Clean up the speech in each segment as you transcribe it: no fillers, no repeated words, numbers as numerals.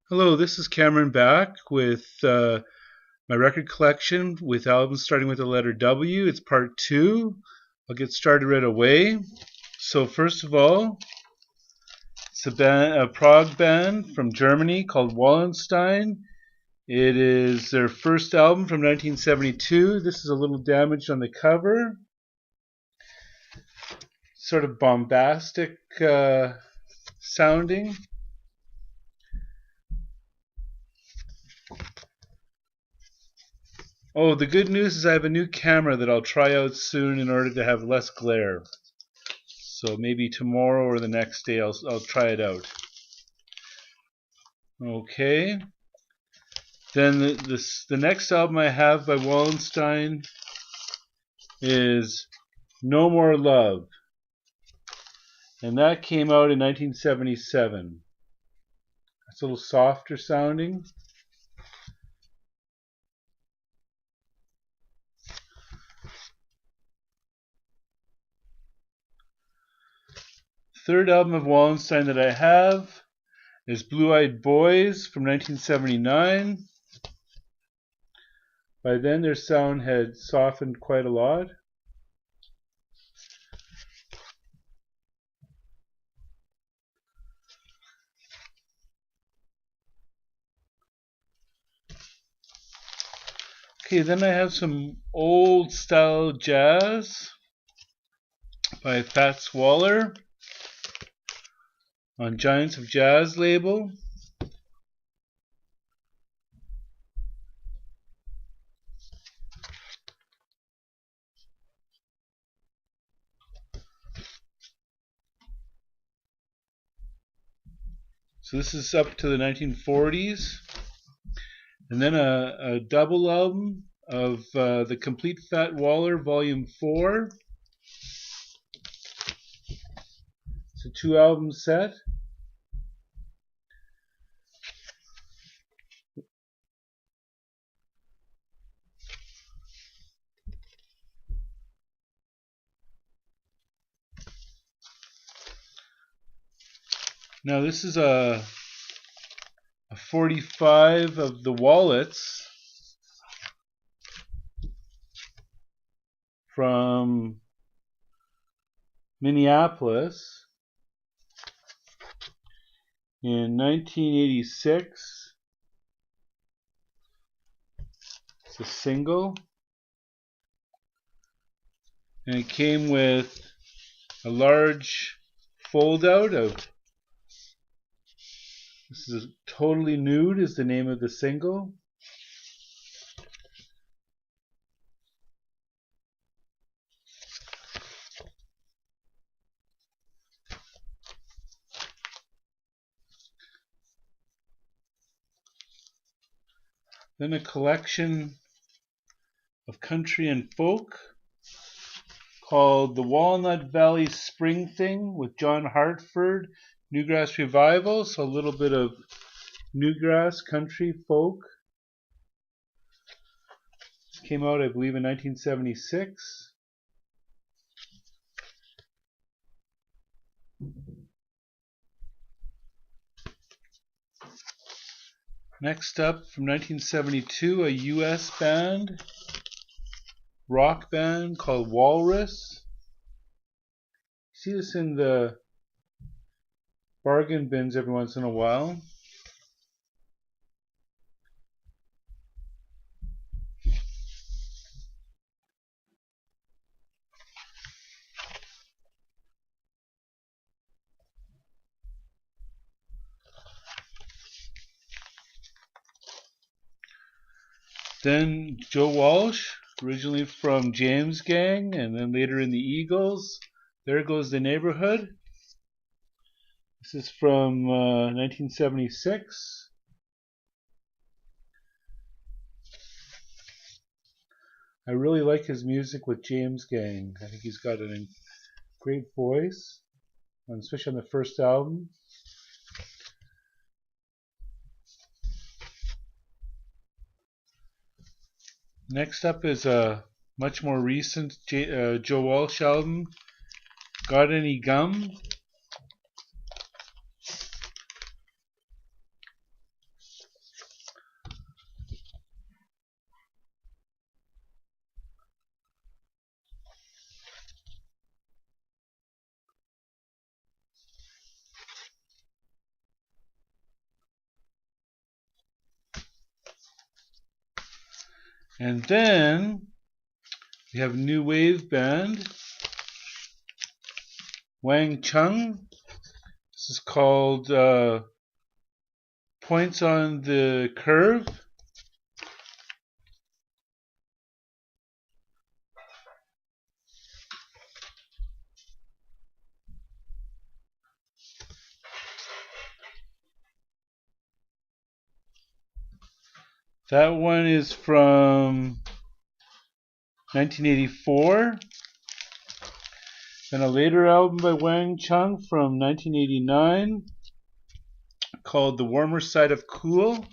Hello, this is Cameron back with my record collection with albums starting with the letter W. It's part 2. I'll get started right away. So first of all, it's a prog band from Germany called Wallenstein. It is their first album from 1972. This is a little damaged on the cover. Sort of bombastic sounding. Oh, the good news is I have a new camera that I'll try out soon in order to have less glare. So maybe tomorrow or the next day I'll try it out. Okay. Then the next album I have by Wallenstein is No More Love. And that came out in 1977. It's a little softer sounding. Third album of Wallenstein that I have is Blue Eyed Boys from 1979. By then their sound had softened quite a lot. Okay, then I have some old style jazz by Fats Waller on Giants of Jazz label. So this is up to the 1940s. And then a double album of the Complete Fat Waller Volume 4. It's a 2-album set. Now this is a 45 of the Wallets from Minneapolis in 1986. It's a single, and it came with a large fold out of This is Totally Nude is the name of the single. Then a collection of country and folk called The Walnut Valley Spring Thing with John Hartford, Newgrass Revival, so a little bit of Newgrass country folk. This came out, I believe, in 1976. Next up, from 1972, a US band, rock band called Walrus. You see this in the bargain bins every once in a while. Then Joe Walsh, originally from James Gang and then later in the Eagles. There Goes the Neighborhood. This is from 1976. I really like his music with James Gang. I think he's got a great voice, especially on the first album. Next up is a much more recent Joe Walsh album, Got Any Gum? And then we have a new wave band, Wang Chung. This is called Points on the Curve. That one is from 1984. Then a later album by Wang Chung from 1989 called The Warmer Side of Cool.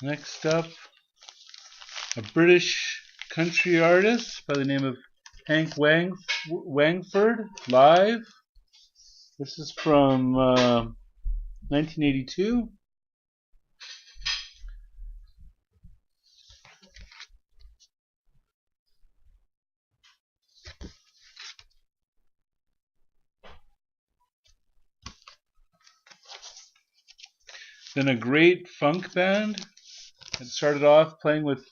Next up, a British country artist by the name of Hank Wangford, live. This is from 1982. Then a great funk band that started off playing with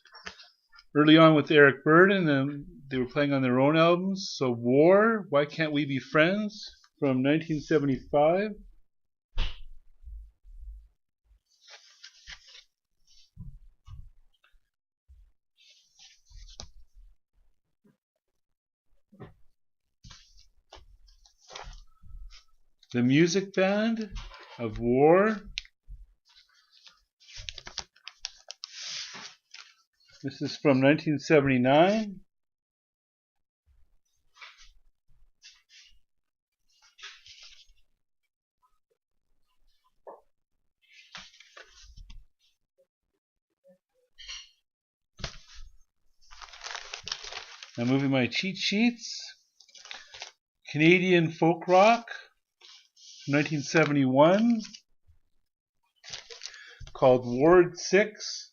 early on with Eric Burdon, and then they were playing on their own albums. So War, Why Can't We Be Friends from 1975. The Music Band of War. This is from 1979. I'm moving my cheat sheets. Canadian folk rock from 1971 called Ward 6.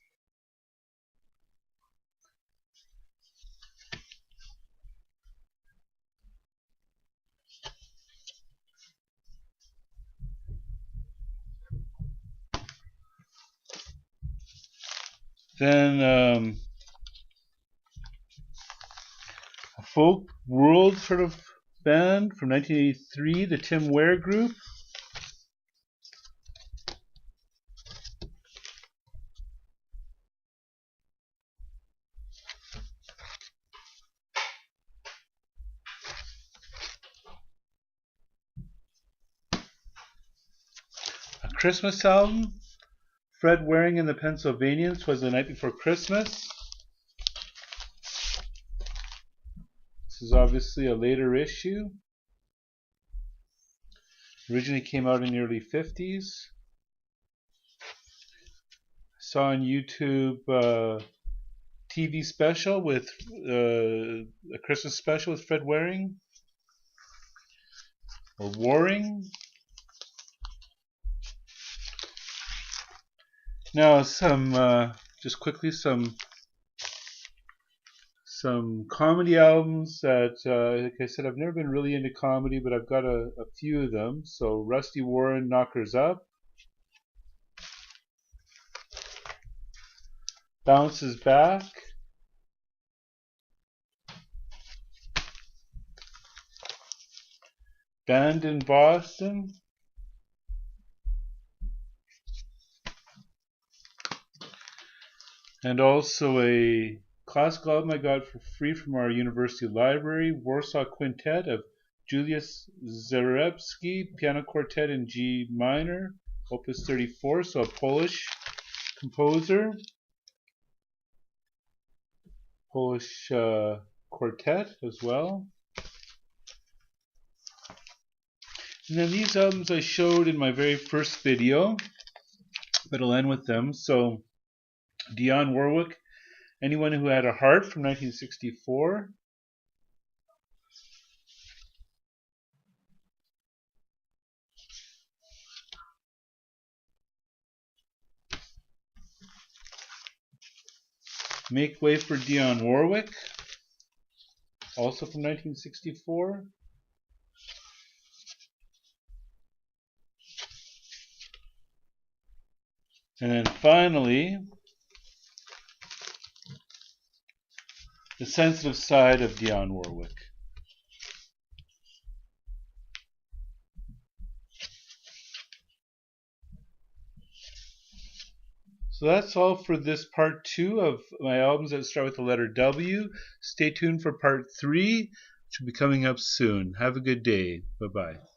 Then a folk world sort of band from 1983, the Tim Ware Group. A Christmas album, Fred Waring and the Pennsylvanians, 'Twas the Night Before Christmas. This is obviously a later issue. Originally came out in the early 50s. I saw on YouTube TV special with a Christmas special with Fred Waring or Waring. Now just quickly some comedy albums that, like I said, I've never been really into comedy, but I've got a few of them. So Rusty Warren, Knockers Up. Bounces Back. Band in Boston. And also a classical album I got for free from our university library, Warsaw Quintet of Julius Zarebski, piano quartet in G minor, opus 34, so a Polish composer. Polish quartet as well. And then these albums I showed in my very first video, but I'll end with them. So Dionne Warwick, Anyone Who Had a Heart from 1964. Make Way for Dionne Warwick, also from 1964. And then finally, The Sensitive Side of Dionne Warwick. So that's all for this part 2 of my albums that start with the letter W. Stay tuned for part 3, which will be coming up soon. Have a good day. Bye-bye.